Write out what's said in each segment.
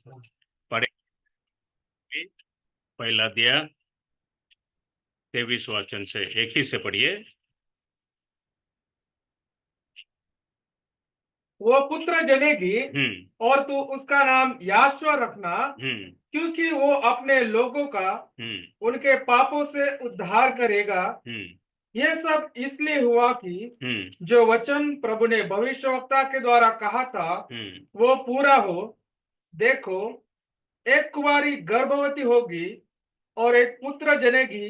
पढ़े पहला अध्याय 23 वचन से 21 से पढ़िए। वो पुत्र जनेगी और तू उसका नाम याशवा रखना, क्योंकि वो अपने लोगों का उनके पापों से उद्धार करेगा। ये सब इसलिए हुआ कि जो वचन प्रभु ने भविष्यवक्ता के द्वारा कहा था वो पूरा हो। देखो, एक कुमारी गर्भवती होगी और एक पुत्र जनेगी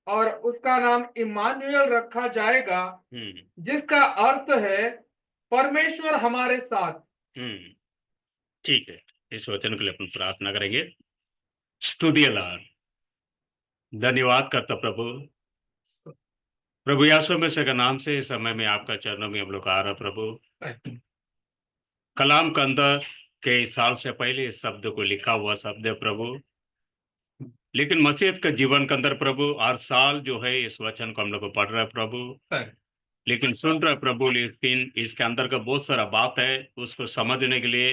और उसका नाम इम्मानुएल रखा जाएगा, जिसका अर्थ है परमेश्वर हमारे साथ। ठीक है, इस वचन के लिए अपन प्रार्थना करेंगे। स्तुति लाल, धन्यवाद करता प्रभु यीशु मसीह के नाम से इस समय में आपका चरणों में हम लोग आ रहा प्रभु। कलाम के अंदर कई साल से पहले इस शब्द को लिखा हुआ शब्द है प्रभु, लेकिन मसीहत के जीवन के अंदर प्रभु हर साल जो है इस वचन को हम लोग को पढ़ रहे प्रभु, लेकिन सुन रहे प्रभु, लेकिन इसके अंदर का बहुत सारा बात है उसको समझने के लिए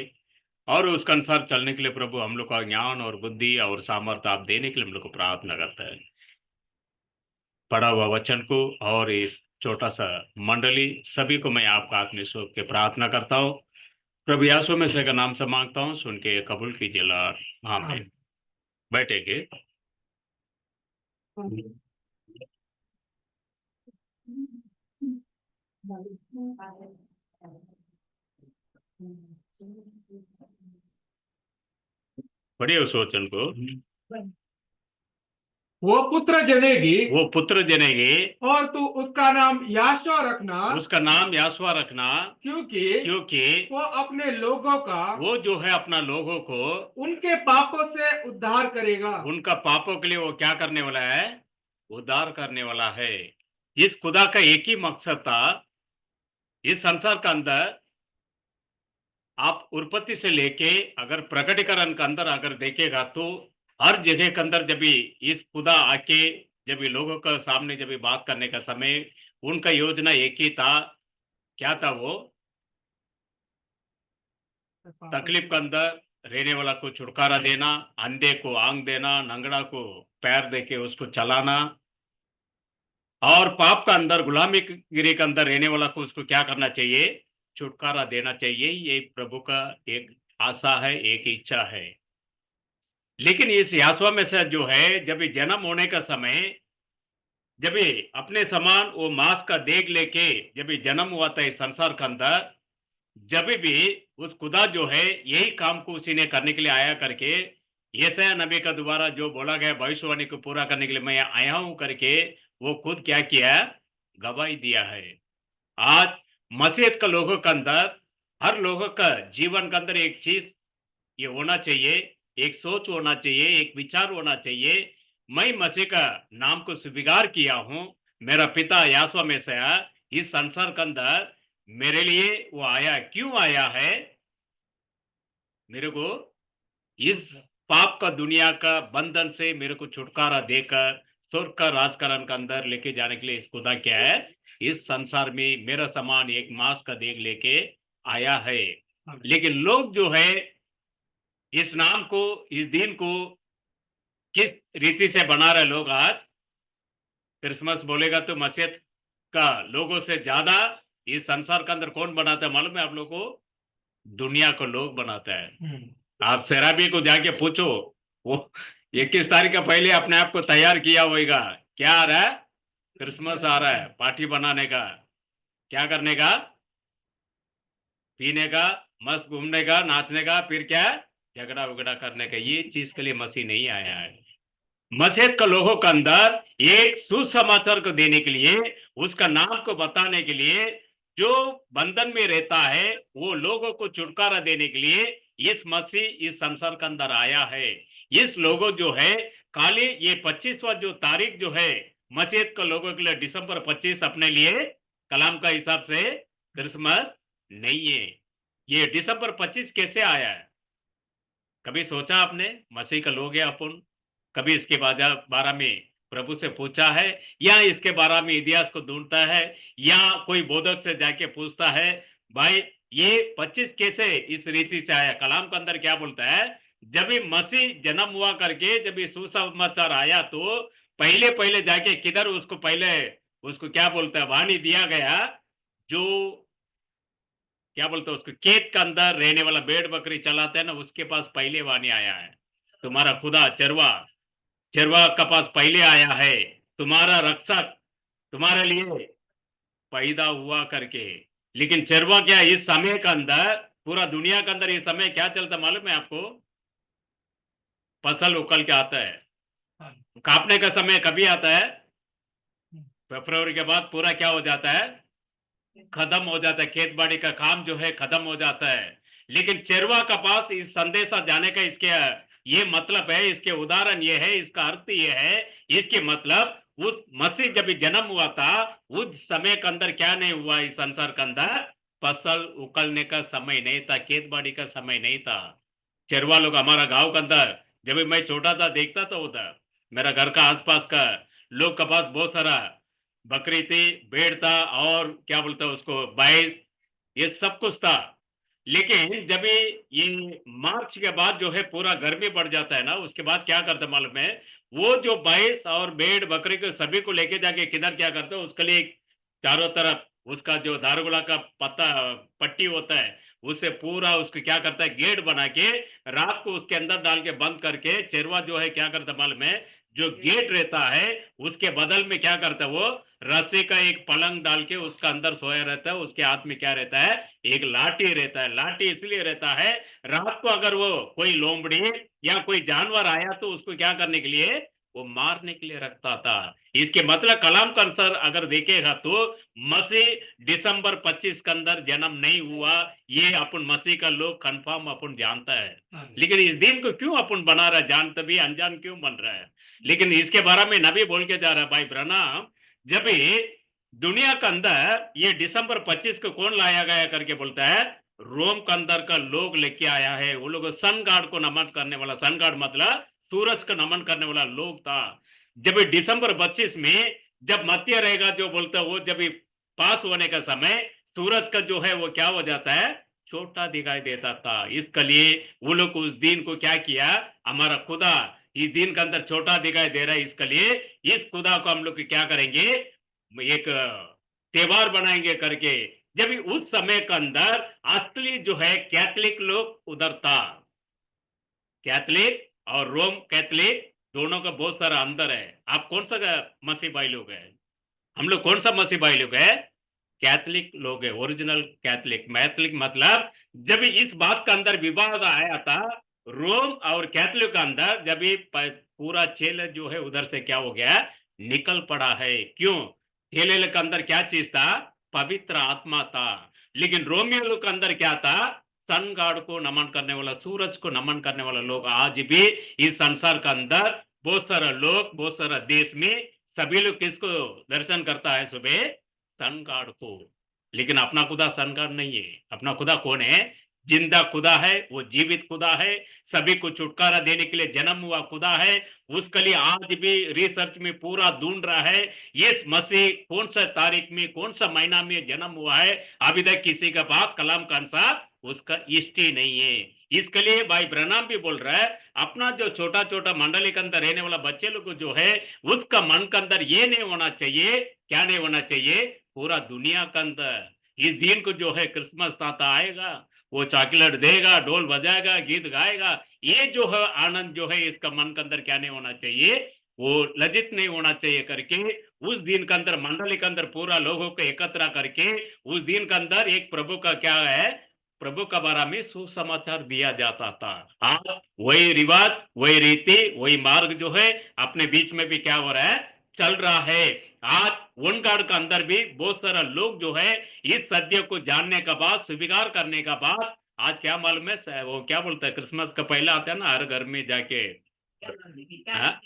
और उसके अनुसार चलने के लिए प्रभु हम लोग का ज्ञान और बुद्धि और सामर्थ्य आप देने के लिए हम लोग को प्रार्थना करता है। पढ़ा हुआ वचन को और इस छोटा सा मंडली सभी को मैं आपका आत्मीय स्वरूप के प्रार्थना करता हूँ प्रभु यीशु मसीह का नाम से मांगता हूँ, सुन के कबूल कीजिए लॉर्ड, आमीन। बैठेंगे। पढ़िए उस वचन को। वो पुत्र जनेगी और तू उसका नाम याशवा रखना, उसका नाम याशवा रखना, क्योंकि वो अपने लोगों का, वो जो है अपना लोगों को उनके पापों से उद्धार करेगा। उनका पापों के लिए वो क्या करने वाला है? उद्धार करने वाला है। इस खुदा का एक ही मकसद था इस संसार के अंदर। आप उत्पत्ति से लेके अगर प्रकटीकरण के अंदर अगर देखेगा तो हर जगह के अंदर जब भी इस खुदा आके जब भी लोगों का सामने जब भी बात करने का समय उनका योजना एक ही था। क्या था वो? तकलीफ के अंदर रहने वाला को छुटकारा देना, अंधे को आंख देना, नंगड़ा को पैर देके उसको चलाना, और पाप का अंदर गुलामी गिरी के अंदर रहने वाला को उसको क्या करना चाहिए? छुटकारा देना चाहिए। ये प्रभु का एक आशा है, एक इच्छा है। लेकिन इस यासवा में से जो है जब जन्म होने का समय, जब अपने समान वो मांस का देख लेके जब जन्म हुआ था इस संसार के अंदर, जब भी उस खुदा जो है यही काम को उसी ने करने के लिए आया करके, यशायाह नबी का दोबारा जो बोला गया भविष्यवाणी को पूरा करने के लिए मैं आया हूं करके वो खुद क्या किया? गवाही दिया है। आज मसीहत का लोगों के अंदर, हर लोगों का जीवन के अंदर एक चीज ये होना चाहिए, एक सोच होना चाहिए, एक विचार होना चाहिए। मैं मसीह का नाम को स्वीकार किया हूं, मेरा पिता यासुआ मसीह इस संसार के अंदर मेरे लिए वो आया। क्यों आया है? मेरे को इस पाप का दुनिया का बंधन से मेरे को छुटकारा देकर स्वर्ग का राजकारण के अंदर लेके जाने के लिए इस खुदा क्या है इस संसार में मेरा समान एक मांस का देख लेके आया है। लेकिन लोग जो है इस नाम को, इस दिन को किस रीति से बना रहे लोग। आज क्रिसमस बोलेगा तो मसीहत का लोगों से ज्यादा इस संसार के अंदर कौन बनाता है मालूम है आप लोगों को? दुनिया को लोग बनाता है। आप शराबी को जाके पूछो, वो 21 तारीख का पहले अपने आप को तैयार किया होगा। क्या आ रहा है? क्रिसमस आ रहा है, पार्टी बनाने का, क्या करने का? पीने का, मस्त घूमने का, नाचने का, फिर क्या झगड़ा वगड़ा करने का। ये चीज के लिए मसीह नहीं आया है। मसीहत का लोगों के अंदर एक सुसमाचार को देने के लिए, उसका नाम को बताने के लिए, जो बंधन में रहता है वो लोगों को छुटकारा देने के लिए इस मसीह इस संसार के अंदर आया है। इस लोगों जो है खाली ये 25वां जो तारीख जो है मसीहत का लोगों के लिए दिसंबर 25 अपने लिए कलाम का हिसाब से क्रिसमस नहीं है। ये दिसंबर 25 कैसे आया है? कभी सोचा आपने? मसीह का लोग है अपन, कभी इसके बारे में प्रभु से पूछा है या इसके बारे में इतिहास को ढूंढता है या कोई बोधक से जाके पूछता है भाई ये 25 कैसे इस रीति से आया? कलाम के अंदर क्या बोलता है? जब भी मसीह जन्म हुआ करके जब ये सुसमाचार आया तो पहले पहले जाके किधर उसको पहले उसको क्या बोलते हैं वाणी दिया गया, जो क्या बोलते हैं उसको खेत के अंदर रहने वाला भेड़ बकरी चलाते हैं ना, उसके पास पहले वाणी आया है। तुम्हारा खुदा चरवा चरवा का पास पहले आया है, तुम्हारा रक्षक तुम्हारे लिए पैदा हुआ करके। लेकिन चरवा क्या इस समय के अंदर पूरा दुनिया के अंदर इस समय क्या चलता मालूम है आपको? फसल उकल के आता है। काटने का समय कभी आता है? फरवरी के बाद पूरा क्या हो जाता है? खत्म हो जाता है, खेत बाड़ी का काम जो है खत्म हो जाता है। लेकिन चरवा का पास इस संदेशा जाने का इसके ये मतलब है, इसके उदाहरण ये है, इसका अर्थ ये है, इसके मतलब उस मसीह जब जन्म हुआ था उस समय के अंदर क्या नहीं हुआ, इस संसार के अंदर फसल उकलने का समय नहीं था, खेत बाड़ी का समय नहीं था। चरवा लोग हमारा गांव के अंदर जब भी मैं छोटा था देखता था उधर मेरा घर का आसपास का लोग के पास बहुत सारा बकरी थी, भेड़ था और क्या बोलते हैं उसको भैंस, ये सब कुछ था। लेकिन जब ये मार्च के बाद जो है पूरा गर्मी बढ़ जाता है ना, उसके बाद क्या करते हैं मालूम है? वो जो भैंस और भेड़ बकरी को सभी को लेके जाके किधर क्या करते हैं, उसके लिए चारों तरफ उसका जो धारगुला का पत्ता पट्टी होता है उससे पूरा उसको क्या करता है गेट बना के रात को उसके अंदर डाल के बंद करके चरवा जो है क्या करता है मालूम है? जो गेट रहता है उसके बदल में क्या करता है वो रस्सी का एक पलंग डाल के उसका अंदर सोया रहता है, उसके हाथ में क्या रहता है? एक लाठी रहता है। लाठी इसलिए रहता है रात को अगर वो कोई लोमड़ी या कोई जानवर आया तो उसको क्या करने के लिए? वो मारने के लिए रखता था। इसके मतलब कलाम का अनुसार अगर देखेगा तो मसीह दिसंबर 25 के अंदर जन्म नहीं हुआ, ये अपन मसीह का लोग कंफर्म अपन जानता है। लेकिन इस दिन को क्यों अपन बना रहा है, जानते भी अनजान क्यों बन रहा है? लेकिन इसके बारे में नबी बोल के जा रहा है भाई ब्रनाम, जब दुनिया के अंदर ये दिसंबर 25 को कौन लाया गया करके बोलता है? रोम के अंदर का लोग लेके आया है। वो लोग सन गॉड को नमन करने वाला, सन गॉड मतलब सूरज को नमन करने वाला लोग था। जब दिसंबर 25 में जब मध्य रहेगा जो बोलता है वो जब पास होने का समय सूरज का जो है वो क्या हो जाता है? छोटा दिखाई देता था। इसके लिए वो लोग उस दिन को क्या किया? हमारा खुदा इस दिन के अंदर छोटा दिखाई दे रहा है, इसके लिए इस खुदा को हम लोग क्या करेंगे? एक त्योहार बनाएंगे करके। जब उस समय के अंदर असली जो है कैथलिक लोग उधर था, कैथलिक और रोम कैथलिक दोनों का बहुत सारा अंदर है। आप कौन सा मसीह भाई लोग हैं? हम लोग कौन सा मसीह भाई लोग है? कैथलिक लोग है, ओरिजिनल कैथलिक। कैथलिक मतलब जब इस बात का अंदर विवाद आया था रोम और कैथलिक का अंदर, जब पूरा चेल जो है उधर से क्या हो गया? निकल पड़ा है। क्यों? चेले के अंदर क्या चीज था? पवित्र आत्मा था। लेकिन रोमियो लोग के अंदर क्या था? सन गॉड को नमन करने वाला, सूरज को नमन करने वाला लोग आज भी इस संसार के अंदर बहुत सारा लोग, बहुत सारा देश में सभी लोग किसको दर्शन करता है? सुबह सन गॉड को। लेकिन अपना खुदा सन गॉड नहीं है। अपना खुदा कौन है? जिंदा खुदा है, वो जीवित खुदा है, सभी को छुटकारा देने के लिए जन्म हुआ खुदा है। उसके लिए आज भी रिसर्च में पूरा ढूंढ रहा है ये मसीह कौन सा तारीख में, कौन सा महीना में जन्म हुआ है। अभी तक किसी के पास कलाम का अनुसार उसका हिस्ट्री नहीं है। इसके लिए भाई ब्रनाम भी बोल रहा है अपना जो छोटा छोटा मंडली के अंदर रहने वाला बच्चे लोग जो है उसका मन के अंदर ये नहीं होना चाहिए, क्या नहीं होना चाहिए? पूरा दुनिया के अंदर इस दिन को जो है क्रिसमस ताता आएगा, वो चॉकलेट देगा, ढोल बजाएगा, गीत गाएगा, ये जो है आनंद जो है इसका मन के अंदर क्या नहीं होना चाहिए? वो लज्जित नहीं होना चाहिए करके उस दिन के अंदर मंडली के अंदर पूरा लोगों को एकत्र करके उस दिन के अंदर एक प्रभु का क्या है? प्रभु का बारे में सुसमाचार दिया जाता था। आज वही रिवाज, वही रीति, वही मार्ग जो है अपने बीच में भी क्या हो रहा है? चल रहा है। आज वन गार्ड का अंदर भी बहुत सारा लोग जो है इस सत्य को जानने का बाद, स्वीकार करने का बाद आज क्या मालूम है? वो क्या बोलता है क्रिसमस का पहला आता है ना हर घर में जाके, हाँ?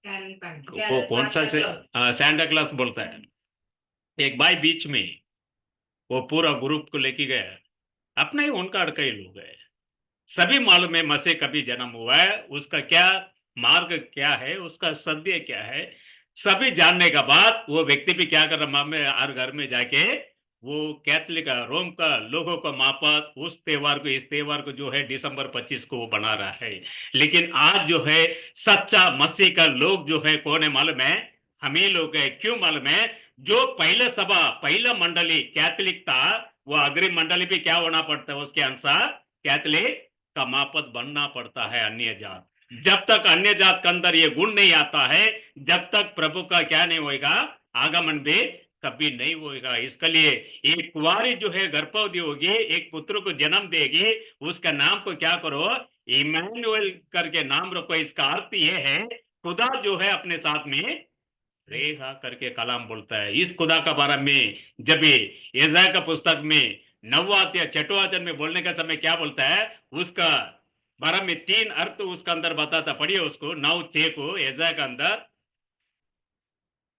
वो कौन सा सैंटा क्लॉस बोलता है। एक भाई बीच में वो पूरा ग्रुप को लेके गया, अपना ही उनका अड़का ही लोग है, सभी मालूम है मसीह कभी जन्म हुआ है, उसका क्या मार्ग क्या है, उसका सत्य क्या है, सभी जानने का बाद वो व्यक्ति भी क्या कर रहा है? हर घर में जाके वो कैथलिक रोम का लोगों का मापक उस त्योहार को, इस त्योहार को जो है दिसंबर 25 को वो बना रहा है। लेकिन आज जो है सच्चा मसीह का लोग जो है कौन है मालूम है? हम ही लोग है। क्यों मालूम है? जो पहले सभा, पहला मंडली कैथलिक था, वो अग्रिम मंडली भी क्या होना पड़ता है? उसके अनुसार कैथलिक का मापक बनना पड़ता है अन्य जात। जब तक अन्य जात के अंदर ये गुण नहीं आता है, जब तक प्रभु का क्या नहीं होगा, आगमन भी कभी नहीं होगा। इसके लिए एक कुंवारी जो है गर्भवती होगी, एक पुत्र को जन्म देगी, उसका नाम को क्या करो? इमैनुअल करके नाम रखो। इसका अर्थ ये है खुदा जो है अपने साथ में रहेगा करके कलाम बोलता है। इस खुदा का बारे में जब यशायाह का पुस्तक में 9वां या 6वां अध्याय में बोलने का समय क्या बोलता है, उसका बारे में 3 अर्थ उसका अंदर बताता। पढ़िए उसको 9:6 को यशायाह का अंदर।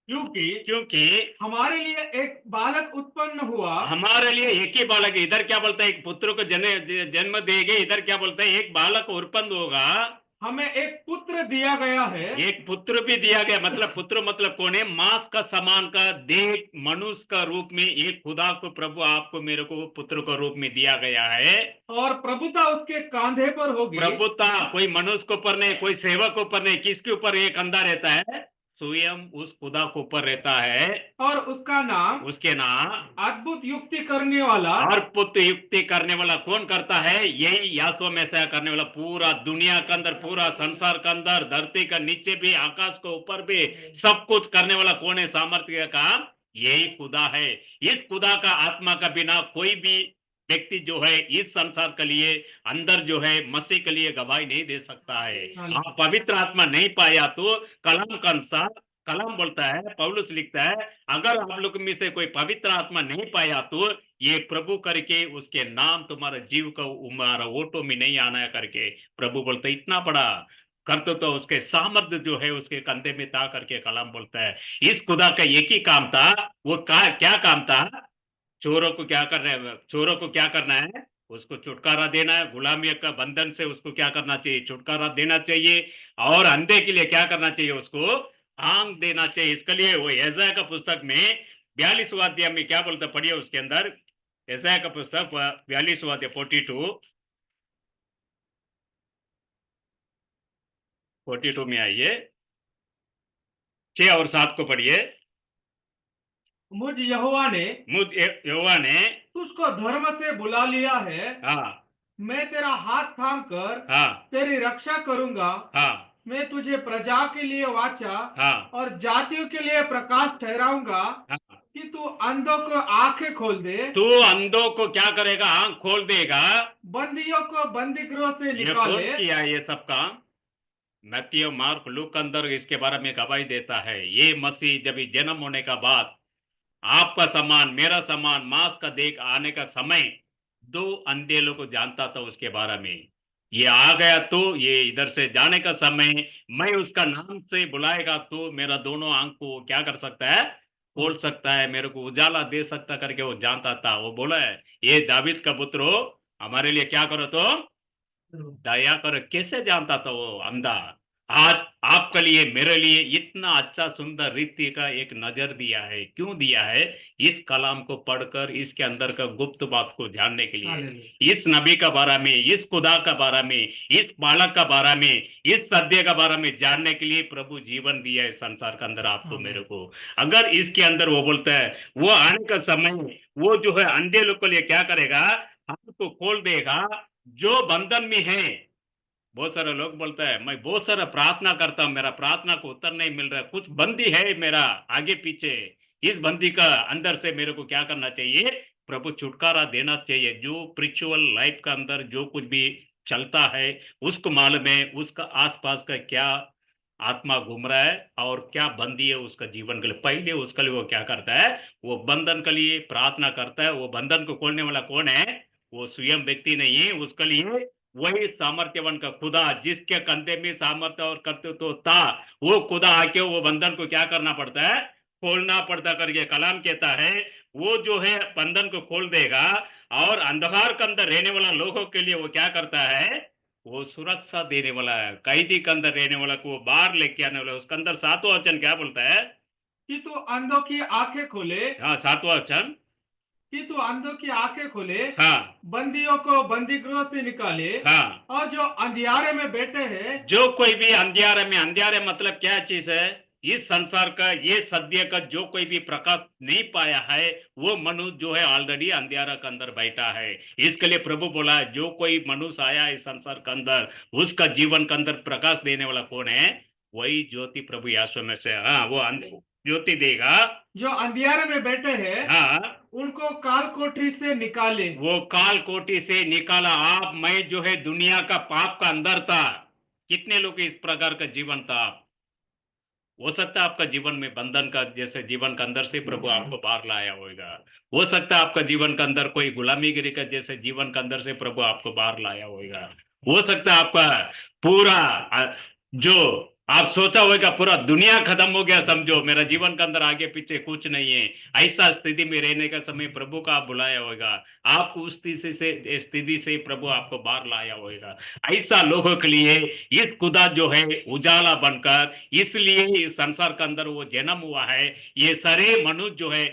क्योंकि क्योंकि हमारे लिए एक बालक उत्पन्न हुआ, हमारे लिए एक ही बालक है। इधर क्या बोलता है? एक पुत्र को जन्म देगी। इधर क्या बोलता है? एक बालक उत्पन्न होगा, हमें एक पुत्र दिया गया है। एक पुत्र भी दिया गया। मतलब पुत्र मतलब कौन है? मांस का समान का देह मनुष्य का रूप में एक खुदा को, प्रभु आपको मेरे को पुत्र का रूप में दिया गया है। और प्रभुता उसके कांधे पर होगी। प्रभुता कोई मनुष्य के ऊपर नहीं, कोई सेवक के ऊपर नहीं। किसके ऊपर एक अंधा रहता है? स्वयं उस खुदा के ऊपर रहता है। और उसका नाम उसके नाम अद्भुत युक्ति करने वाला, और पुत्र युक्ति करने वाला कौन करता है? यही यासुआ मैसिया करने वाला। पूरा दुनिया के अंदर, पूरा संसार के अंदर, धरती का नीचे भी, आकाश के ऊपर भी सब कुछ करने वाला कौन है? सामर्थ्य का यही खुदा है। इस खुदा का आत्मा का बिना कोई भी व्यक्ति जो है इस संसार के लिए अंदर जो है मसीह के लिए गवाही नहीं दे सकता है। आप पवित्र आत्मा नहीं पाया तो कलाम का अनुसार, कलाम बोलता है, पौलुस लिखता है, अगर आप लोग में से कोई पवित्र आत्मा नहीं पाया तो ये प्रभु करके उसके नाम तुम्हारा जीव का तुम्हारा ओटो में नहीं आना है करके प्रभु बोलता है। इतना बड़ा करते तो उसके सामर्थ्य जो है उसके कंधे में था करके कलाम बोलता है। इस खुदा का एक ही काम था। वो क्या काम था? चोरों को क्या करना है? चोरों को क्या करना है? उसको छुटकारा देना है। गुलामी का बंधन से उसको क्या करना चाहिए? छुटकारा देना चाहिए। और अंधे के लिए क्या करना चाहिए? उसको आंख देना चाहिए। इसके लिए वो यशायाह का पुस्तक में 42वां अध्याय में क्या बोलता, पढ़िए उसके अंदर। यशायाह का पुस्तक 42वां अध्याय 42 में आइए, 6 और 7 को पढ़िए। मुझ यहोवा ने मुझ यहोवा ने तुझको धर्म से बुला लिया है। हाँ मैं तेरा हाथ थाम कर हाँ तेरी रक्षा करूंगा। हाँ मैं तुझे प्रजा के लिए वाचा हाँ और जातियों के लिए प्रकाश ठहराऊंगा, हाँ। कि तू अंधों को आंखें खोल दे, तू अंधों को क्या करेगा? आंख खोल देगा। बंदियों को बंदी गृह से ये कौन निकाले। किया ये सब काम? मत्ती, मार्क, लूक अंदर इसके बारे में गवाही देता है। ये मसीह जब जन्म होने का बाद आपका समान, मेरा समान, मांस का देख आने का समय 2 अंधे लोग को जानता था उसके बारे में। ये आ गया तो ये इधर से जाने का समय, मैं उसका नाम से बुलाएगा तो मेरा दोनों आंख को क्या कर सकता है? खोल सकता है, मेरे को उजाला दे सकता करके वो जानता था। वो बोला है, ये दाविद का पुत्र हो, हमारे लिए क्या करो तो दया करो। कैसे जानता था वो अंधा? आज आपके लिए, मेरे लिए इतना अच्छा सुंदर रीति का एक नजर दिया है। क्यों दिया है? इस कलाम को पढ़कर इसके अंदर का गुप्त बात को जानने के लिए, इस नबी का बारे में, इस खुदा का बारे में, इस बालक का बारे में, इस सत्य का बारे में जानने के लिए प्रभु जीवन दिया है संसार के अंदर आपको मेरे को। अगर इसके अंदर वो बोलता है वो आने का समय, वो जो है अंधे लोग के लिए क्या करेगा? आपको खोल देगा। जो बंधन में है, बहुत सारे लोग बोलता है मैं बहुत सारा प्रार्थना करता हूं, मेरा प्रार्थना को उत्तर नहीं मिल रहा, कुछ बंदी है मेरा आगे पीछे। इस बंदी का अंदर से मेरे को क्या करना चाहिए? प्रभु छुटकारा देना चाहिए। जो स्पिरिचुअल लाइफ का अंदर जो कुछ भी चलता है उसको मालूम है उसका आसपास का क्या आत्मा घूम रहा है और क्या बंदी है उसका जीवन के लिए। पहले उसके लिए वो क्या करता है? वो बंधन के लिए प्रार्थना करता है। वो बंधन को खोलने वाला कौन है? वो स्वयं व्यक्ति नहीं है। उसके लिए वही सामर्थ्यवान का खुदा, जिसके कंधे में सामर्थ्य और कर्तव्य तो था, वो खुदा आके वो बंधन को क्या करना पड़ता है? खोलना पड़ता करके कलाम कहता है। वो जो है बंधन को खोल देगा और अंधकार के अंदर रहने वाला लोगों के लिए वो क्या करता है? वो सुरक्षा देने वाला है। कैदी के अंदर रहने वाला को वो बाहर लेके आने वाला। उसके अंदर 7वां वचन क्या बोलता है? कि तू अंधों की आंखें खोले, हाँ 7वां वचन। कि तू अंधों की आंखें खोले, हाँ बंदियों को बंदीगृह से निकाले, हाँ। और जो अंधियारे में बैठे हैं, जो कोई भी अंधियारे में, अंधियारे मतलब क्या चीज है? इस संसार का, ये सत्य का जो कोई भी प्रकाश नहीं पाया है, वो मनुष्य जो है ऑलरेडी अंधियारा के अंदर बैठा है। इसके लिए प्रभु बोला है, जो कोई मनुष्य आया इस संसार के अंदर, उसका जीवन के अंदर प्रकाश देने वाला कौन है? वही ज्योति प्रभु यीशु में से, हाँ, वो ज्योति देगा। जो अंधियारे में बैठे हैं, हाँ, उनको काल कोठरी से निकाले। वो काल कोठी से निकाला। आप, मैं जो है दुनिया का पाप का अंदर था। कितने लोग इस प्रकार का जीवन था? हो सकता है आपका जीवन में बंधन का, जैसे जीवन के अंदर से प्रभु आपको बाहर लाया होगा। हो सकता है आपका जीवन के अंदर कोई गुलामीगिरी का, जैसे जीवन के अंदर से प्रभु आपको बाहर लाया होगा। हो सकता है आपका पूरा जो आप सोचा होगा पूरा दुनिया खत्म हो गया, समझो मेरा जीवन के अंदर आगे पीछे कुछ नहीं है, ऐसा स्थिति में रहने का समय प्रभु का आप बुलाया होगा। आपको उस स्थिति से प्रभु आपको बाहर लाया होगा। ऐसा लोगों के लिए इस खुदा जो है उजाला बनकर, इसलिए इस संसार के अंदर वो जन्म हुआ है। ये सारे मनुष्य जो है,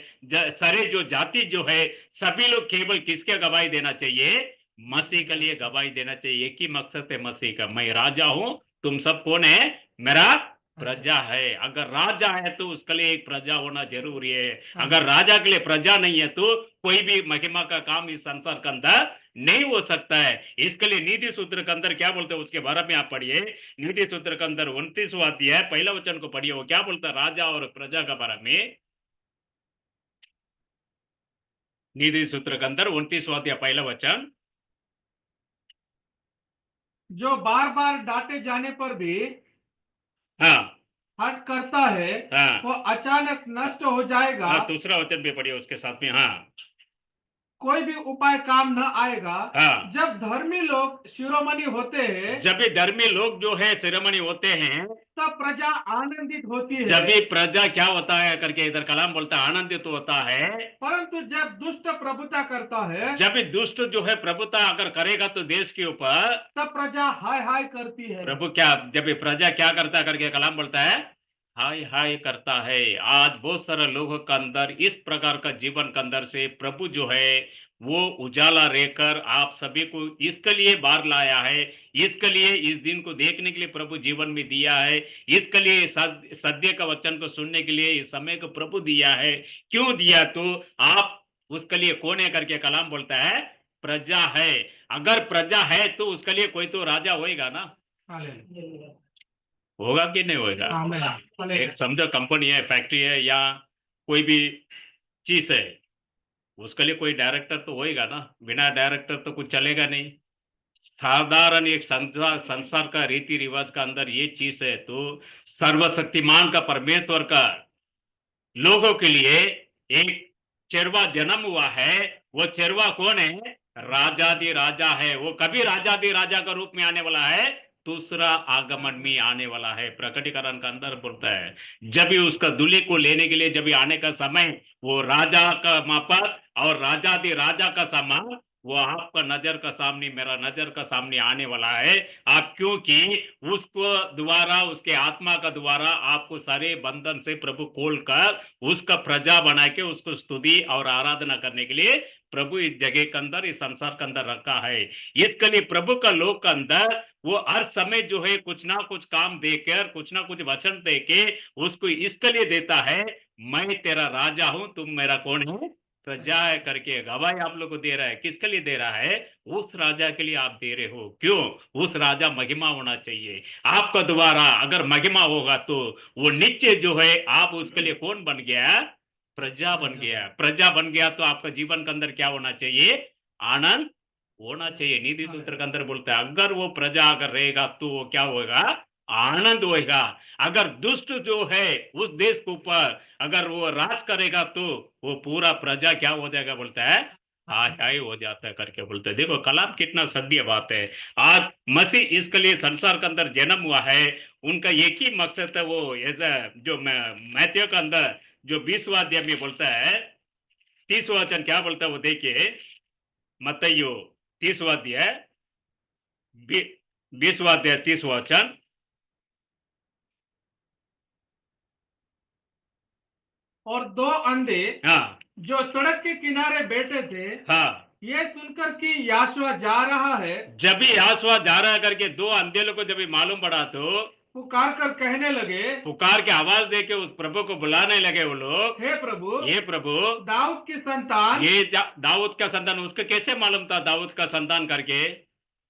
सारे जो जाति जो है, सभी लोग केवल किसके गवाही देना चाहिए? मसीह के लिए गवाही देना चाहिए। एक ही मकसद है मसीह का, मैं राजा हूं, तुम सब कौन है? मेरा प्रजा है। अगर राजा है तो उसके लिए एक प्रजा होना जरूरी है। अगर राजा के लिए प्रजा नहीं है तो कोई भी महिमा का काम इस संसार के अंदर नहीं हो सकता है। इसके लिए नीति सूत्र के अंदर क्या बोलते हैं उसके बारे में आप पढ़िए। नीति सूत्र के अंदर 29वां अध्याय पहला वचन को पढ़िए। वो क्या बोलता है राजा और प्रजा के बारे में? नीति सूत्र के अंदर 29वां अध्याय पहला वचन। जो बार बार डांटे जाने पर भी हाँ हट करता है, हाँ वो अचानक नष्ट हो जाएगा। हाँ, दूसरा वचन भी पढ़िए उसके साथ में। हाँ कोई भी उपाय काम न आएगा। हाँ। जब धर्मी लोग शिरोमणि होते हैं, जब भी धर्मी लोग जो है शिरोमणि होते हैं, तब प्रजा आनंदित होती जब है। भी प्रजा क्या होता है करके इधर कलाम बोलता है, आनंदित होता है। परंतु जब दुष्ट प्रभुता करता है, जब भी दुष्ट जो है प्रभुता अगर करेगा तो देश के ऊपर, तब प्रजा हाय हाय करती है। प्रभु क्या, जब भी प्रजा क्या करता करके कलाम बोलता है, हाय हाय करता है। आज बहुत सारे लोगों के अंदर इस प्रकार का जीवन के अंदर से प्रभु जो है वो उजाला रहकर आप सभी को इसके लिए बाहर लाया है। इसके लिए इस दिन को देखने के लिए प्रभु जीवन में दिया है। इसके लिए सत्य का वचन को सुनने के लिए इस समय को प्रभु दिया है। क्यों दिया? तो आप उसके लिए कौन है करके कलाम बोलता है, प्रजा है। अगर प्रजा है तो उसके लिए कोई तो राजा होएगा ना, होगा कि नहीं होगा? एक समझो कंपनी है, फैक्ट्री है, या कोई भी चीज है, उसके लिए कोई डायरेक्टर तो होएगा ना। बिना डायरेक्टर तो कुछ चलेगा नहीं। साधारण एक संसार का रीति रिवाज का अंदर ये चीज है, तो सर्वशक्तिमान का परमेश्वर का लोगों के लिए एक चरवा जन्म हुआ है। वो चरवा कौन है? राजादि राजा है। वो कभी राजादि राजा का रूप में आने वाला है, दूसरा आगमन में आने वाला है। प्रकटीकरण का अंदर बोलता है जब भी उसका दूल्हे को लेने के लिए जब भी आने का समय, वो राजा का मापक और राजादि राजा का सामान वो आपका नजर का सामने, मेरा नजर का सामने आने वाला है। आप क्योंकि उसको द्वारा, उसके आत्मा का द्वारा आपको सारे बंधन से प्रभु खोल कर उसका प्रजा बना के उसको स्तुति और आराधना करने के लिए प्रभु इस जगह के अंदर, इस संसार के अंदर रखा है। इसके लिए प्रभु का लोक के अंदर वो हर समय जो है कुछ ना कुछ काम देकर, कुछ ना कुछ वचन देके उसको इसके लिए देता है, मैं तेरा राजा हूं, तुम मेरा कौन है? प्रजा है करके गवाही आप लोग को दे रहा है। किसके लिए दे रहा है? उस राजा के लिए आप दे रहे हो। क्यों? उस राजा महिमा होना चाहिए आपका द्वारा। अगर महिमा होगा तो वो नीचे जो है आप उसके लिए कौन बन गया? प्रजा बन गया। प्रजा बन गया तो आपका जीवन के अंदर क्या होना चाहिए? आनंद होना चाहिए। नीति सूत्र के अंदर बोलता है अगर वो प्रजा अगर रहेगा तो वो क्या होगा? आनंद होएगा। अगर दुष्ट जो है उस देश के ऊपर अगर वो राज करेगा तो वो पूरा प्रजा क्या हो जाएगा? बोलता है हाय हाय हो जाता है करके बोलते हैं। देखो कलाम कितना सत्य बात है। आज मसीह इसके लिए संसार के अंदर जन्म हुआ है। उनका एक ही मकसद है, वो ऐसा जो मैथ्यू के अंदर जो 20वां अध्याय में बोलता है, 30वां वचन क्या बोलता है वो देखिए। मत्तयु 30वां अध्याय 20वां अध्याय 30वां वचन। और दो अंधे हाँ जो सड़क के किनारे बैठे थे हाँ, ये सुनकर कि याशुआ जा रहा है, जब भी यासुआ जा रहा है करके दो अंधे लोग को जब भी मालूम पड़ा तो पुकार कर कहने लगे, पुकार के आवाज दे के उस प्रभु को बुलाने लगे वो लोग, हे प्रभु, ये प्रभु, दाऊद की संतान, ये दाऊद का संतान। उसको कैसे मालूम था दाऊद का संतान करके?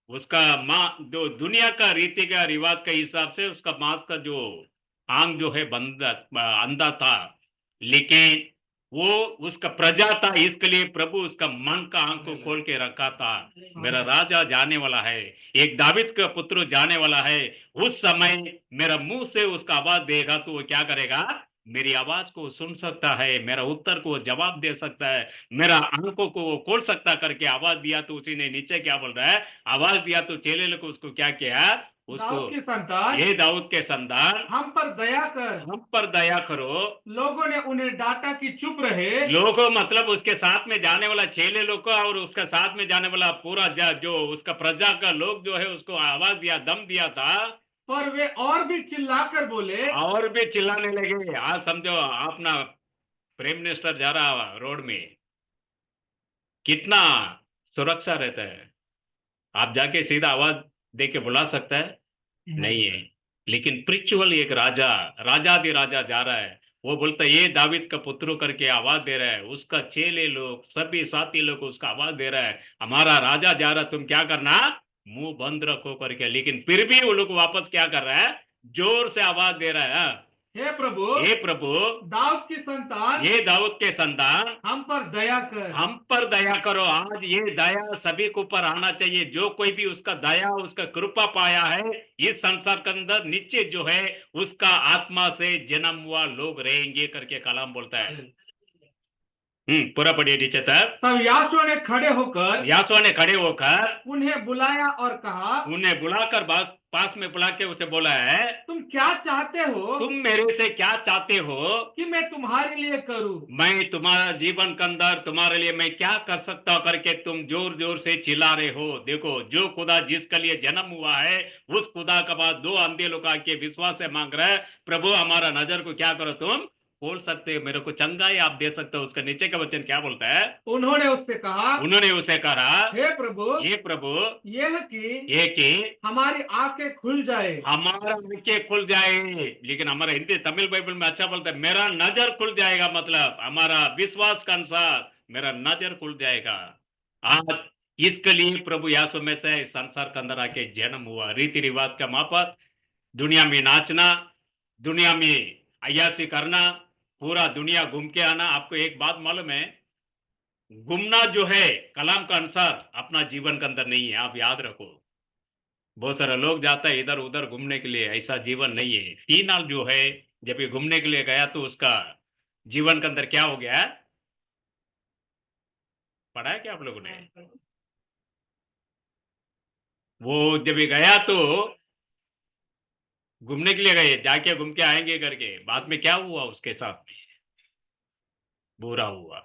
उसका माँ जो दुनिया का रीति का रिवाज के हिसाब से उसका मांस का जो आंग जो है बंद अंधा था, लेकिन वो उसका प्रजा था, इसके लिए प्रभु उसका मन का आंख को खोल के रखा था। मेरा राजा जाने वाला है, एक दाविद का पुत्र जाने वाला है। उस समय मेरा मुंह से उसका आवाज देगा तो वो क्या करेगा? मेरी आवाज को सुन सकता है, मेरा उत्तर को जवाब दे सकता है, मेरा आंखों को वो खोल सकता करके आवाज दिया। तो उसी ने नीचे क्या बोल रहा है? आवाज दिया तो चेले लोग उसको क्या किया? उसको, दाऊद की संतान, ये दाऊद के संतान, हम पर दया कर। हम पर दया करो। लोगों ने उन्हें डांटा कि चुप रहे, लोगों मतलब उसके साथ में जाने वाला चेले लोग को और उसका साथ में जाने वाला पूरा जो उसका प्रजा का लोग जो है उसको आवाज दिया, दम दिया था, पर वे और भी चिल्लाकर बोले, और भी चिल्लाने लगे। आज समझो अपना प्राइम मिनिस्टर जा रहा रोड में, कितना सुरक्षा रहता है। आप जाके सीधा आवाज दे के बुला सकता है? नहीं है। लेकिन प्रिचुअल एक राजा, राजा जा रहा है, वो बोलता है ये दाविद का पुत्र करके आवाज दे रहा है। उसका चेले लोग सभी साथी लोग उसका आवाज दे रहा है, हमारा राजा जा रहा है, तुम क्या करना? मुंह बंद रखो करके। लेकिन फिर भी वो लोग वापस क्या कर रहा है? जोर से आवाज दे रहा है, हाँ, हे प्रभु, हे प्रभु, दाऊद की संतान, ये दाऊद के संतान, हम पर दया कर। हम पर दया करो। आज ये दया सभी के ऊपर आना चाहिए। जो कोई भी उसका दया उसका कृपा पाया है इस संसार के अंदर, नीचे जो है उसका आत्मा से जन्म हुआ लोग रहेंगे करके कलाम बोलता है। पूरा पढ़िए नीचे तक। तब याशुआ ने खड़े होकर यासुआ ने खड़े होकर उन्हें बुलाया और कहा, उन्हें बुलाकर पास में बुला के उसे बोला है, तुम क्या चाहते हो तुम मेरे से क्या चाहते हो कि मैं तुम्हारे लिए करूं? मैं तुम्हारा जीवन के अंदर तुम्हारे लिए मैं क्या कर सकता हूं करके तुम जोर जोर से चिल्ला रहे हो। देखो, जो खुदा जिसके लिए जन्म हुआ है उस खुदा के बाद दो अंधे लोग आके विश्वास से मांग रहे हैं, प्रभु हमारा नजर को क्या करो, तुम खोल सकते हो, मेरे को चंगाई आप दे सकते हो। उसका नीचे का वचन क्या बोलता है? उन्होंने उससे कहा, उन्होंने उसे कहा, हे प्रभु, ये प्रभु, यह कि ये कि हमारी आंखें खुल जाए। हमारा आंखें खुल जाए। लेकिन हमारा हिंदी तमिल बाइबल में अच्छा बोलता है, मेरा नजर खुल जाएगा, मतलब हमारा विश्वास के अनुसार मेरा नजर खुल जाएगा। आज इसके लिए प्रभु यासु में से इस संसार के अंदर आके जन्म हुआ। रीति रिवाज का माफक दुनिया में नाचना, दुनिया में अय्यासी करना, पूरा दुनिया घूम के आना। आपको एक बात मालूम है, घूमना जो है कलाम का अनुसार अपना जीवन के अंदर नहीं है, आप याद रखो। बहुत सारे लोग जाता है इधर उधर घूमने के लिए, ऐसा जीवन नहीं है। 3 साल जो है जब ये घूमने के लिए गया तो उसका जीवन के अंदर क्या हो गया? पढ़ा है क्या आप लोगों ने? वो जब ये गया तो घूमने के लिए गए, जाके घूम के आएंगे करके, बाद में क्या हुआ उसके साथ में? बुरा हुआ।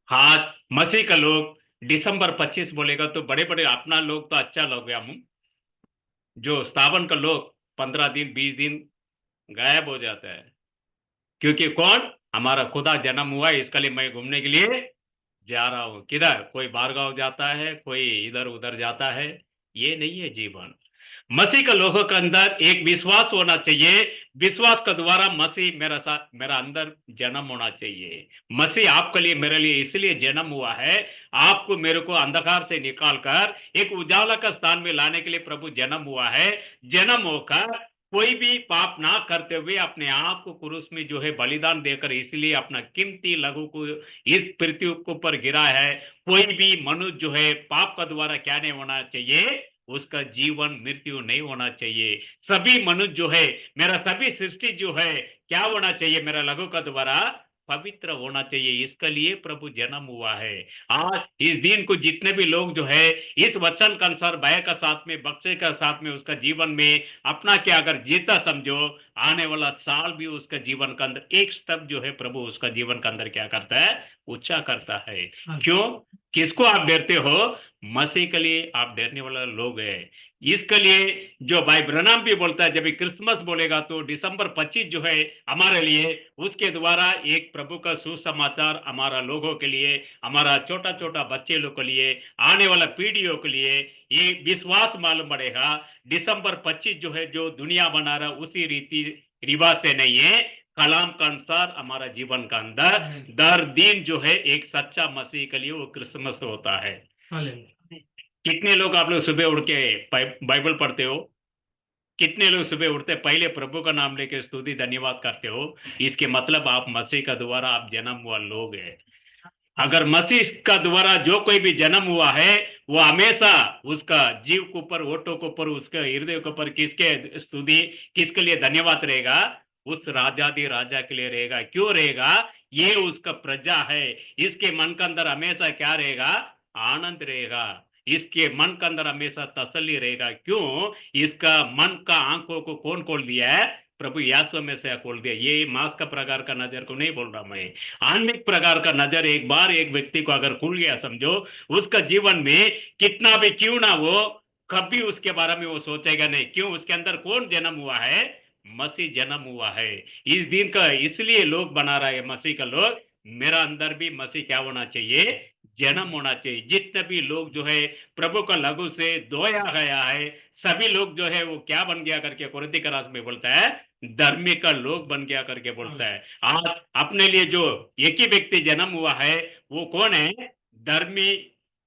हाथ मसीह का लोग दिसंबर 25 बोलेगा तो बड़े बड़े अपना लोग तो अच्छा लोग गया, हम जो स्थावन का लोग 15 दिन 20 दिन गायब हो जाता है। क्योंकि कौन? हमारा खुदा जन्म हुआ है, इसके लिए मैं घूमने के लिए जा रहा हूं। किधर? कोई बाहरगांव जाता है, कोई इधर उधर जाता है। ये नहीं है जीवन। मसीह का लोगों के अंदर एक विश्वास होना चाहिए, विश्वास के द्वारा मसीह मेरा अंदर जन्म होना चाहिए। मसीह आपके लिए मेरे लिए इसलिए जन्म हुआ है, आपको मेरे को अंधकार से निकालकर एक उजाला का स्थान में लाने के लिए प्रभु जन्म हुआ है। जन्म होकर कोई भी पाप ना करते हुए अपने आप को क्रूस में जो है बलिदान देकर इसलिए अपना कीमती लहू को इस पृथ्वी के ऊपर गिरा है। कोई भी मनुष्य जो है पाप का द्वारा क्या नहीं होना चाहिए? उसका जीवन मृत्यु नहीं होना चाहिए। सभी मनुष्य जो है, मेरा सभी सृष्टि जो है क्या होना चाहिए? मेरा लघु का द्वारा पवित्र होना चाहिए। इसके लिए प्रभु जन्म हुआ है। आज इस दिन को जितने भी लोग जो है इस वचन के अनुसार भय का साथ में, बख्शे का साथ में उसका जीवन में अपना क्या अगर जीता समझो, आने वाला साल भी उसका जीवन के अंदर एक स्टेप जो है प्रभु उसका जीवन के अंदर क्या करता है? ऊंचा करता है। क्यों? किसको आप डरते हो? मसीह के लिए आप डरने वाला लोग है। इसके लिए जो भाई ब्रनाम भी बोलता है, जब भी क्रिसमस बोलेगा तो दिसंबर 25 जो है हमारे लिए, उसके द्वारा एक प्रभु का सुसमाचार हमारा लोगों के लिए, हमारा छोटा छोटा बच्चे लोग के लिए, आने वाला पीढ़ियों के लिए ये विश्वास मालूम पड़ेगा। दिसंबर 25 जो है जो दुनिया बना रहा उसी रीति रिवाज से नहीं है, कलाम का अनुसार हमारा जीवन का अंदर दर दिन जो है एक सच्चा मसीह के लिए वो क्रिसमस होता है। कितने लोग आप लोग सुबह उठ के बाइबल पढ़ते हो? कितने लोग सुबह उठते पहले प्रभु का नाम लेके स्तुति धन्यवाद करते हो? इसके मतलब आप मसीह का द्वारा आप जन्म हुआ लोग है। अगर मसीह का द्वारा जो कोई भी जन्म हुआ है वो हमेशा उसका जीव के ऊपर, ओटो के ऊपर, उसके हृदय के ऊपर किसके स्तुति, किसके लिए धन्यवाद रहेगा? उस राजाधि राजा के लिए रहेगा। क्यों रहेगा? ये उसका प्रजा है। इसके मन के अंदर हमेशा क्या रहेगा? आनंद रहेगा। इसके मन के अंदर हमेशा तसल्ली रहेगा। क्यों? इसका मन का आंखों को कौन खोल दिया है? प्रभु यासु में से खोल दिया। ये मांस का प्रकार का नजर को नहीं बोल रहा मैं, आत्मिक प्रकार का नजर एक बार एक व्यक्ति को अगर खुल गया समझो, उसका जीवन में कितना भी क्यों ना वो, कभी उसके बारे में वो सोचेगा नहीं। क्यों? उसके अंदर कौन जन्म हुआ है? मसीह जन्म हुआ है। इस दिन का इसलिए लोग बना रहा है मसीह का लोग, मेरा अंदर भी मसीह क्या होना चाहिए? जन्म होना चाहिए। जितने भी लोग जो है प्रभु का लघु से धोया गया है, सभी लोग जो है वो क्या बन गया करके कुरिन्थी का रास में बोलता है, धर्मी का लोग बन गया करके बोलता है। आज अपने लिए जो एक ही व्यक्ति जन्म हुआ है वो कौन है? धर्मी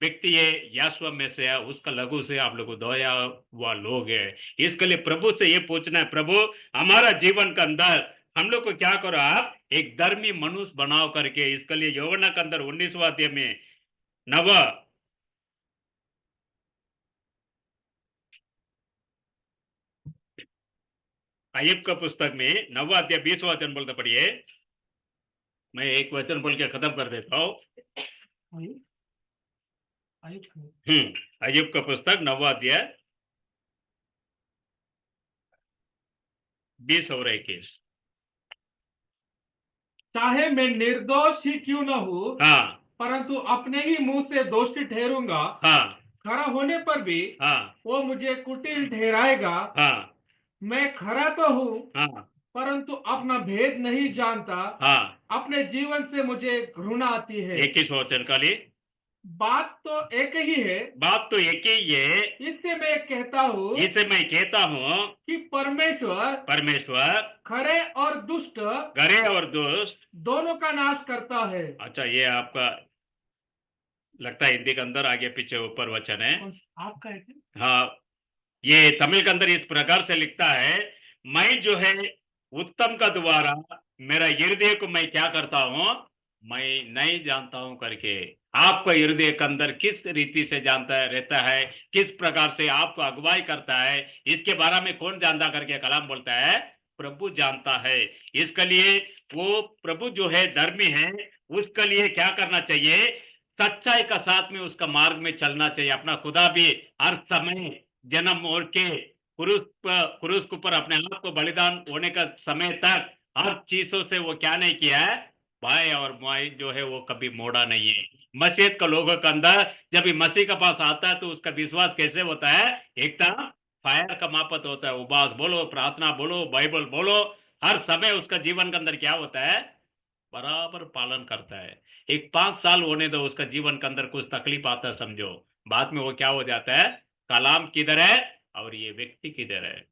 व्यक्ति है, यासुआ में से है, उसका लघु से आप लोग को धोया हुआ लोग है। इसके लिए प्रभु से ये पूछना है, प्रभु हमारा जीवन के अंदर हम लोग को क्या करो, आप एक धर्मी मनुष्य बनाओ करके। इसके लिए यूहन्ना के अंदर 19वां अध्याय में नव अय्यब का पुस्तक में 9वां अध्याय 20वां वचन बोलते पढ़िए। मैं एक वचन बोल के खत्म कर देता हूँ। अय्यूब का पुस्तक 9वां अध्याय 20 और 21। चाहे मैं निर्दोष ही क्यों न हूँ, हाँ परंतु अपने ही मुंह से दोषी ठहरूंगा। हाँ खरा होने पर भी हाँ वो मुझे कुटिल ठहराएगा। हाँ मैं खरा तो हूँ, हाँ परंतु अपना भेद नहीं जानता। हाँ। अपने जीवन से मुझे घृणा आती है। 21वां वचन का लिए बात तो एक ही है, बात तो एक ही है, इससे मैं कहता हूँ इसे मैं कहता हूँ कि परमेश्वर परमेश्वर खरे और दुष्ट गरे और दुष्ट दोनों का नाश करता है। अच्छा, ये आपका लगता है हिंदी के अंदर आगे पीछे ऊपर वचन है। आपका है क्या? हाँ, ये तमिल के अंदर इस प्रकार से लिखता है, मैं जो है उत्तम का द्वारा मेरा हृदय को मैं क्या करता हूँ, मैं नहीं जानता हूं करके। आपका हृदय के अंदर किस रीति से जानता है, रहता है, किस प्रकार से आपको अगुवाई करता है, इसके बारे में कौन जानता करके कलाम बोलता है, प्रभु जानता है। इसके लिए वो प्रभु जो है धर्मी है, उसके लिए क्या करना चाहिए, सच्चाई का साथ में उसका मार्ग में चलना चाहिए। अपना खुदा भी हर समय जन्म और के क्रूस के ऊपर अपने आप को बलिदान होने का समय तक हर चीजों से वो क्या नहीं किया है, भाई और माई जो है वो कभी मोड़ा नहीं है। मसीहत का लोगों के अंदर जब ये मसीह के पास आता है तो उसका विश्वास कैसे होता है, एकदम फायर का मापत होता है। उपवास बोलो, प्रार्थना बोलो, बाइबल बोलो, हर समय उसका जीवन के अंदर क्या होता है, बराबर पालन करता है। एक 5 साल होने दो, उसका जीवन के अंदर कुछ तकलीफ आता है समझो, बाद में वो क्या हो जाता है, कलाम किधर है और ये व्यक्ति किधर है।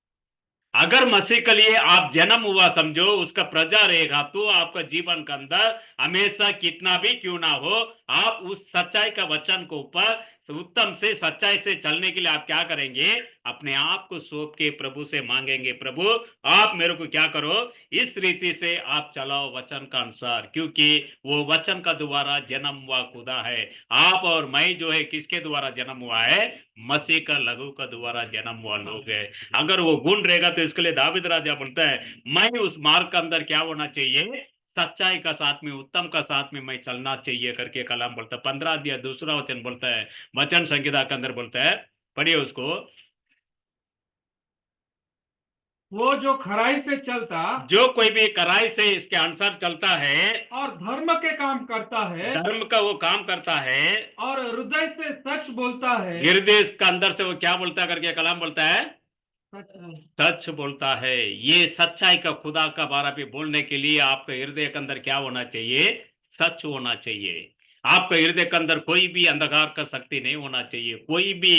अगर मसीह के लिए आप जन्म हुआ समझो, उसका प्रजा रहेगा, तो आपका जीवन के अंदर हमेशा कितना भी क्यों ना हो, आप उस सच्चाई का वचन को ऊपर उत्तम से सच्चाई से चलने के लिए आप क्या करेंगे, अपने आप को सौंप के प्रभु से मांगेंगे, प्रभु आप मेरे को क्या करो, इस रीति से आप चलाओ वचन का अनुसार, क्योंकि वो वचन का द्वारा जन्म हुआ खुदा है। आप और मैं जो है किसके द्वारा जन्म हुआ है, मसीह का लघु का द्वारा जन्म हुआ लोग है। अगर वो गुण रहेगा तो इसके लिए दाविद राजा बोलता है, मैं उस मार्ग के अंदर क्या होना चाहिए, सच्चाई का साथ में, उत्तम का साथ में मैं चलना चाहिए करके कलाम बोलता है। 15 अध्याय 2 वचन बोलता है, वचन संहिता के अंदर बोलता है, पढ़िए उसको। वो जो खराई से चलता जो कोई भी कड़ाई से इसके अनुसार चलता है, और धर्म के काम करता है धर्म का वो काम करता है, और हृदय से सच बोलता है। हृदय का अंदर से वो क्या बोलता है करके कलाम बोलता है, सच है। सच बोलता है। ये सच्चाई का खुदा का बारे में बोलने के लिए आपके हृदय के अंदर क्या होना चाहिए, सच होना चाहिए। आपका हृदय के अंदर कोई भी अंधकार का शक्ति नहीं होना चाहिए, कोई भी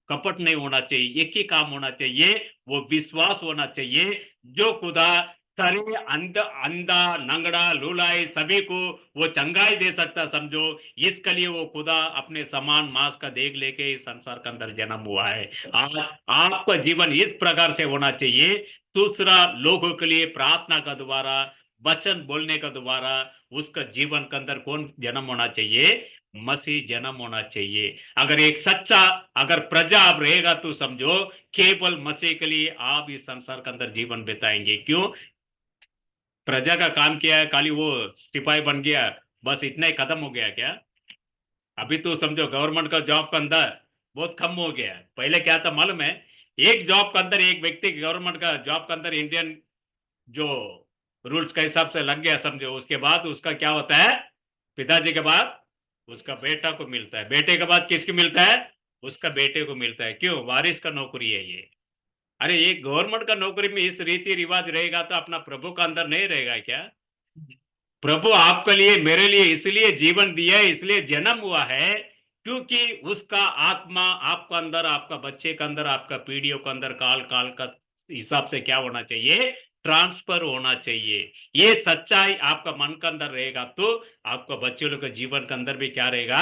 कपट नहीं होना चाहिए। एक ही काम होना चाहिए, वो विश्वास होना चाहिए। जो खुदा सारे अंधा नंगड़ा लूलाई सभी को वो चंगाई दे सकता, समझो। इसके लिए वो खुदा अपने समान मांस का देख लेके इस संसार के अंदर जन्म हुआ है। आज आपका जीवन इस प्रकार से होना चाहिए। दूसरा, लोगों के लिए प्रार्थना का द्वारा, वचन बोलने का द्वारा उसका जीवन के अंदर कौन जन्म होना चाहिए, मसीह जन्म होना चाहिए। अगर एक सच्चा अगर प्रजा आप रहेगा तो समझो केवल मसीह के लिए आप इस संसार के अंदर जीवन बिताएंगे। क्यों? प्रजा का काम किया है, खाली वो सिपाही बन गया, बस इतना ही खत्म हो गया क्या? अभी तो समझो गवर्नमेंट का जॉब का अंदर बहुत कम हो गया है। पहले क्या था मालूम है? एक जॉब के अंदर एक व्यक्ति गवर्नमेंट का जॉब के अंदर इंडियन जो रूल्स के हिसाब से लग गया, समझो, उसके बाद उसका क्या होता है, पिताजी के बाद उसका बेटा को मिलता है, बेटे के बाद किसको मिलता है, उसका बेटे को मिलता है। क्यों? वारिस का नौकरी है ये। अरे ये गवर्नमेंट का नौकरी में इस रीति रिवाज रहेगा तो अपना प्रभु का अंदर नहीं रहेगा क्या? प्रभु आपके लिए मेरे लिए इसलिए जीवन दिया है, इसलिए जन्म हुआ है क्योंकि उसका आत्मा आपका अंदर, आपका बच्चे के अंदर, आपका पीढ़ियों के अंदर काल काल का हिसाब से क्या होना चाहिए, ट्रांसफर होना चाहिए। ये सच्चाई आपका मन के अंदर रहेगा तो आपका बच्चे लोग के जीवन के अंदर भी क्या रहेगा,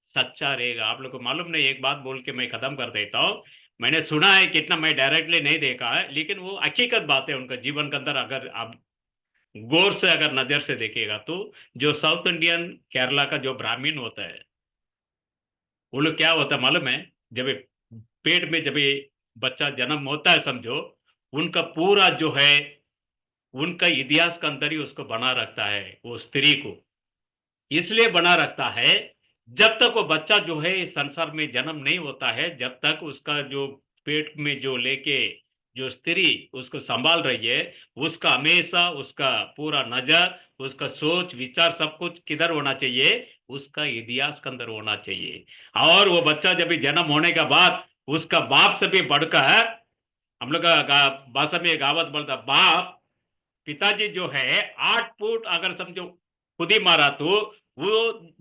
सच्चा रहेगा। आप लोग को मालूम नहीं, एक बात बोल के मैं खत्म कर देता हूँ। मैंने सुना है, कितना मैं डायरेक्टली नहीं देखा है, लेकिन वो हकीकत बात है उनका जीवन के अंदर। अगर आप गौर से अगर नजर से देखेगा तो जो साउथ इंडियन केरला का जो ब्राह्मण होता है, वो लोग क्या होता है मालूम है? जब ये पेट में जब ये बच्चा जन्म होता है, समझो, उनका पूरा जो है उनका इतिहास का अंदर ही उसको बना रखता है, वो स्त्री को इसलिए बना रखता है। जब तक वो बच्चा जो है इस संसार में जन्म नहीं होता है, जब तक उसका जो पेट में जो लेके जो स्त्री उसको संभाल रही है, उसका हमेशा उसका पूरा नजर, उसका सोच विचार सब कुछ किधर होना चाहिए, उसका इतिहास के अंदर होना चाहिए। और वो बच्चा जब भी जन्म होने के बाद उसका बाप से भी बढ़कर, हम लोग का भाषा में कहावत बोलता, बाप पिताजी जो है 8 फुट अगर समझो खुद ही मारा तो वो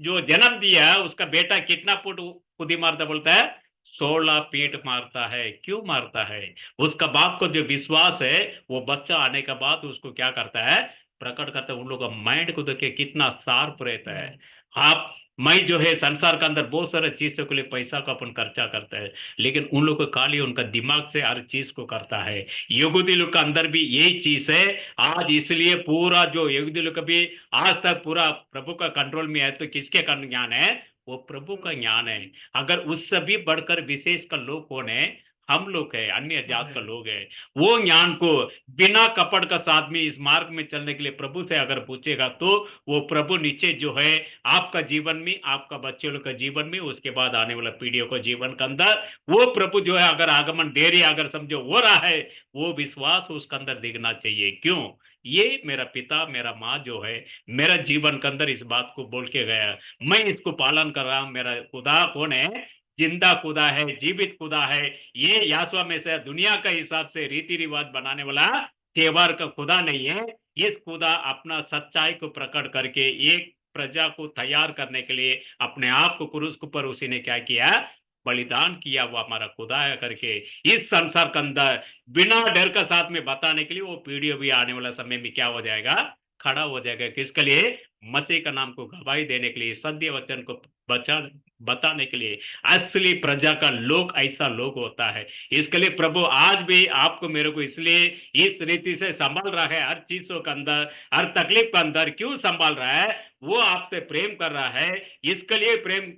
जो जन्म दिया उसका बेटा कितना फुट खुद ही मारता, बोलता है 16 फीट मारता है। क्यों मारता है? उसका बाप को जो विश्वास है वो बच्चा आने के बाद उसको क्या करता है, प्रकट करता है। उन लोगों का माइंड को देखिए कितना शार्प रहता है। आप मैं जो है संसार के अंदर बहुत सारे चीजों के लिए पैसा का अपन खर्चा करता है, लेकिन उन लोगों को खाली उनका दिमाग से हर चीज को करता है। यहूदी लोग का अंदर भी यही चीज है। आज इसलिए पूरा जो यहूदी लोग भी आज तक पूरा प्रभु का कंट्रोल में है, तो किसके का ज्ञान है, वो प्रभु का ज्ञान है। अगर उससे भी बढ़कर विशेष का लोग कौन है, हम लोग है, अन्य जात का लोग है। वो ज्ञान को बिना कपड़ का साथ में इस मार्ग में चलने के लिए प्रभु से अगर पूछेगा तो वो प्रभु नीचे जो है आपका जीवन में, आपका बच्चे लोग का जीवन में, उसके बाद आने वाला पीढ़ियों का जीवन के अंदर वो प्रभु जो है अगर आगमन देरी अगर समझो हो रहा है, वो विश्वास उसके अंदर दिखना चाहिए। क्यों? ये मेरा पिता मेरा माँ जो है मेरा जीवन के अंदर इस बात को बोल के गया, मैं इसको पालन कर रहा हूं। मेरा खुदा कौन है? जिंदा खुदा है, जीवित खुदा है। ये यासुआ में से दुनिया का हिसाब से रीति रिवाज बनाने वाला त्योहार का खुदा नहीं है। इस खुदा अपना सच्चाई को प्रकट करके एक प्रजा को तैयार करने के लिए अपने आप को क्रूस के ऊपर उसी ने क्या किया, बलिदान किया। वो हमारा खुदा है करके इस संसार के अंदर बिना डर का साथ में बताने के लिए वो पीढ़ियों भी आने वाला समय में क्या हो जाएगा, खड़ा हो जाएगा। किसके लिए? मसीह का नाम को गवाही देने के लिए, सत्य वचन को बचा बताने के लिए। असली प्रजा का लोग ऐसा लोग होता है। इसके लिए प्रभु आज भी आपको मेरे को इसलिए इस रीति से संभाल रहा है, हर चीजों के अंदर, हर तकलीफ के अंदर। क्यों संभाल रहा है? वो आपसे प्रेम कर रहा है, इसके लिए प्रेम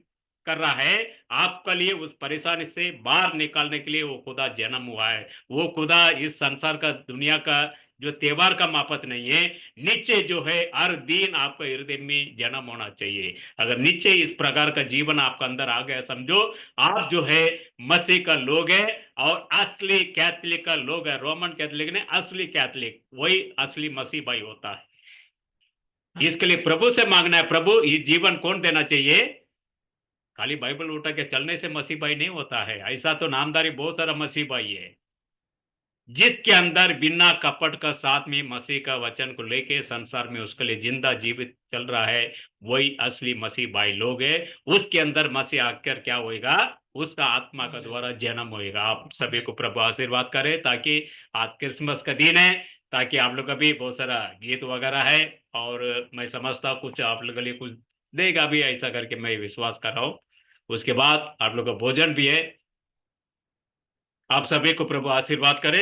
कर रहा है। आपके लिए उस परेशानी से बाहर निकालने के लिए वो खुदा जन्म हुआ है। वो खुदा इस संसार का दुनिया का जो त्योहार का मापत नहीं है। निश्चय जो है हर दिन आपका हृदय में जन्म होना चाहिए। अगर निश्चय इस प्रकार का जीवन आपका अंदर आ गया, समझो आप जो है मसीह का लोग है और असली कैथलिक का लोग है। रोमन कैथलिक ने असली कैथलिक, वही असली मसीह भाई होता है। इसके लिए प्रभु से मांगना है, प्रभु ये जीवन कौन देना चाहिए। खाली बाइबल उठा के चलने से मसीह भाई नहीं होता है। ऐसा तो नामदारी बहुत सारा मसीह भाई है, जिसके अंदर बिना कपट का साथ में मसीह का वचन को लेके संसार में उसके लिए जिंदा जीवित चल रहा है, वही असली मसीह भाई लोग है। उसके अंदर मसीह आकर क्या होएगा, उसका आत्मा का द्वारा जन्म होएगा। आप सभी को प्रभु आशीर्वाद करे, ताकि आज क्रिसमस का दिन है, ताकि आप लोग का भी बहुत सारा गीत वगैरह है, और मैं समझता हूँ कुछ आप लोग के लिए कुछ देगा भी, ऐसा करके मैं विश्वास कर रहा हूँ। उसके बाद आप लोग का भोजन भी है। आप सभी को प्रभु आशीर्वाद करे।